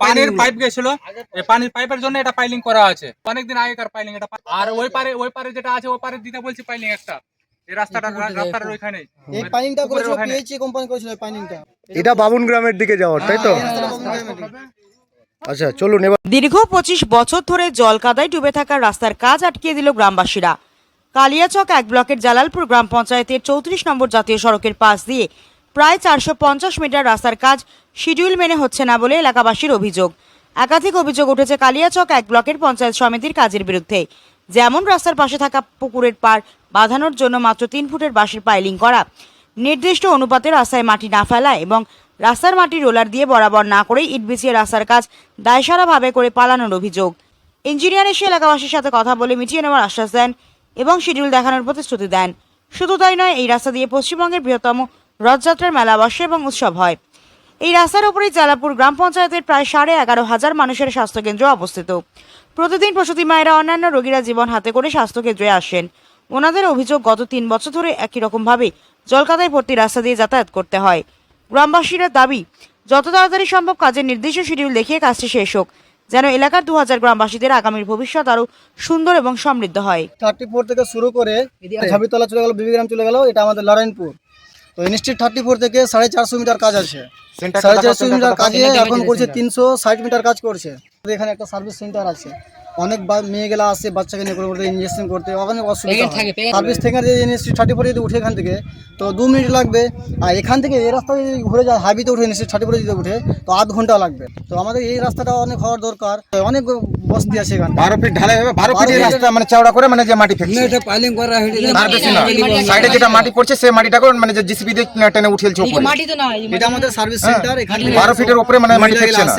পানির পাইপ গেছিল, পানির পাইপের জন্য এটা পাইলিং করা আছে অনেকদিন আগেকার পাইলিং এটা। আর ওই পারে যেটা আছে ওই পারে দিতে বলছি পাইলিং একটা, এই রাস্তার ওইখানে এই পাইলিংটা করেছিল পিএইচই কোম্পানি করেছিল এই পাইলিংটা। এটা বাবুন গ্রামের দিকে যাওয়ার, তাই তো? আচ্ছা চলুন এবার। দীর্ঘ 25 বছর ধরে জল কাদায় ডুবে থাকা রাস্তার কাজ আটকিয়ে দিল গ্রামবাসীরা। কালিয়াচক 1 ব্লকের জালালপুর গ্রাম পঞ্চায়েতের 34 নম্বর জাতীয় সড়কের পাশ দিয়ে প্রায় 450 মিটার রাস্তার কাজ শিডিউল মেনে হচ্ছে না বলে এলাকাবাসীর অভিযোগ। একাধিক অভিযোগ উঠেছে কালিয়াচক 1 ব্লকের পঞ্চায়েত সমিতির কাজের বিরুদ্ধে। যেমন রাস্তার পাশে থাকা পুকুরের পাড় বাঁধানোর জন্য মাত্র 3 ফুটের বাঁশের পাইলিং করা, নির্দিষ্ট অনুপাতে রাস্তায় মাটি না ফেলা এবং রাস্তার মাটি রোলার দিয়ে বরাবর না করেই ইট বিছিয়ে রাস্তার কাজ দায়সারাভাবে করে পালানোর অভিযোগ। ইঞ্জিনিয়ার এসে এলাকাবাসীর সাথে কথা বলে মিটিয়ে নেওয়ার আশ্বাস দেন এবং শিডিউল দেখানোর প্রতিশ্রুতি দেন। শুধু তাই নয়, এই রাস্তা দিয়ে পশ্চিমবঙ্গের বৃহত্তম রথযাত্রার মেলা বসে এবং উৎসব হয়। এই রাস্তার উপরেই জালালপুর গ্রাম পঞ্চায়েতের প্রায় 11,500 মানুষের স্বাস্থ্যকেন্দ্র অবস্থিত। প্রতিদিন প্রসূতি মায়েরা অন্যান্য রোগীরা জীবন হাতে করে স্বাস্থ্যকেন্দ্রে আসেন। ওনাদের অভিযোগ, গত 3 বছর ধরে একই রকমভাবে জলকাদায় ভর্তি রাস্তা দিয়ে যাতায়াত করতে হয়। গ্রামবাসীরা দাবি, যত তাড়াতাড়ি সম্ভব কাজের নির্দিষ্ট শিডিউল দেখিয়ে কাজটি শেষ হোক, যেন এলাকার 2000 গ্রামবাসীদের আগামীর ভবিষ্যৎ আরো সুন্দর এবং সমৃদ্ধ হয়। 34 থেকে শুরু করে ঝাবিতলা চলে গেল, বিবিগ্রাম চলে গেল, এটা আমাদের নারায়ণপুর। তো ইনস্টিটিউট 34 থেকে 450 মিটার কাজ আছে। 450 মিটার কাজে এখন করছে 360 মিটার কাজ করছে। এখানে একটা সার্ভিস সেন্টার আছে, অনেক মেয়েগুলা আসে বাচ্চাকে নিয়ে করতে, ইঞ্জেকশন করতে, অনেক অসুবিধা হয়। সার্ভিস থেকে ইনস্টিটিউট 34 যদি উঠে এখান থেকে তো 2 মিনিট লাগবে, আর এখান থেকে এই রাস্তা যদি ঘুরে যায় হাইবিতে উঠে ইনস্টিটিউট 34 যদি উঠে তো আধ ঘন্টা লাগবে। তো আমাদের এই রাস্তাটা অনেক হওয়ার দরকার। অনেক বস্তি আছে এখানে, 12 ফিট ঢালাই হবে, 12 ফিট রাস্তা মানে চওড়া করে, মানে যে মাটি ফেলছে এটা পাইলিং করা হয়েছে। আর বেশি না, সাইডে যেটা মাটি পড়ছে সেই মাটিটাকে মানে যে জিসিবি দিয়ে টেনে উঠেলছে উপরে। এটা আমাদের সার্ভিস সেন্টার, এখানে 12 ফিটের উপরে মানে মাটি ফেলছে না।